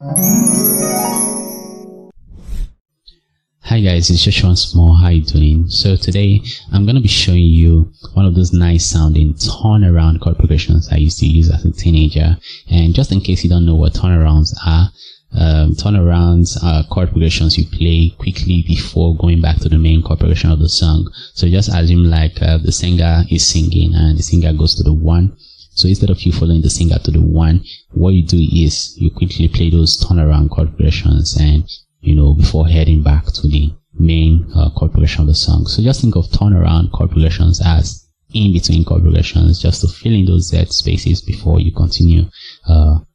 Hi guys, it's just once more. How you doing? So today I'm gonna be showing you one of those nice sounding turnaround chord progressions I used to use as a teenager. And just in case you don't know what turnarounds are, turnarounds are chord progressions you play quickly before going back to the main chord progression of the song. So just assume like the singer is singing and the singer goes to the 1. So instead of you following the singer to the 1, what you do is you quickly play those turnaround chord progressions, and before heading back to the main chord progression of the song. So just think of turnaround chord progressions as in between chord progressions, just to fill in those Z spaces before you continue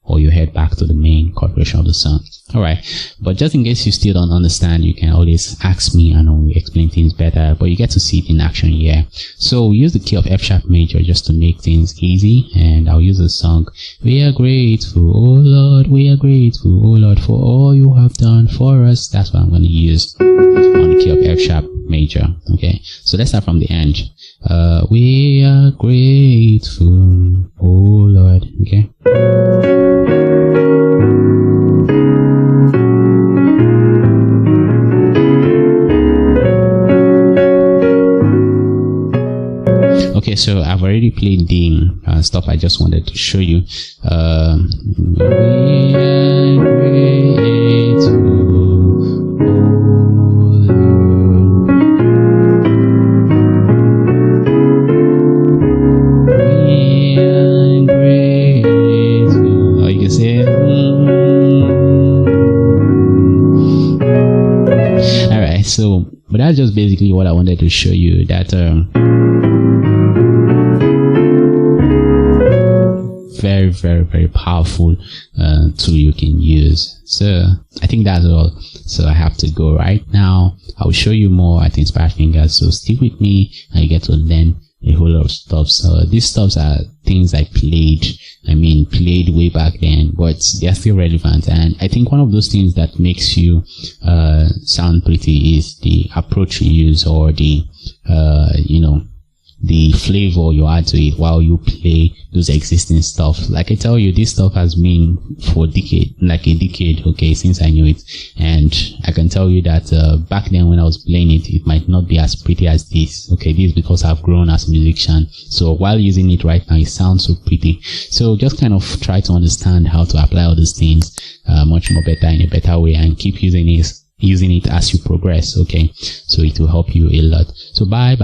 or you head back to the main chord progression of the song. Alright, but just in case you still don't understand, you can always ask me and I will explain things better, but you get to see it in action here. So we use the key of F sharp major just to make things easy, and I'll use the song, "We are grateful, oh Lord, we are grateful, oh Lord, for all you have done for us." That's what I'm going to use on the key of F sharp major. Okay, so let's start from the end. We are grateful, oh Lord. Okay. Okay, so I've already played the stuff I just wanted to show you. We are grateful, or you can say Alright, so but that's just basically what I wanted to show you, that very powerful tool you can use. So I think that's all. So I have to go right now. I will show you more at Inspiredfingers, so stick with me and you get to learn a whole lot of stuff. So these stuffs are things I played way back then, but they're still relevant. And I think one of those things that makes you sound pretty is the approach you use, or the the flavor you add to it while you play those existing stuff. Like I tell you, this stuff has been for a decade, okay, since I knew it. And I can tell you that back then when I was playing it, it might not be as pretty as this. Okay, this is because I've grown as a musician. So while using it right now, it sounds so pretty. So just kind of try to understand how to apply all those things much more better, in a better way, and keep using it as you progress. Okay, so it will help you a lot. So bye.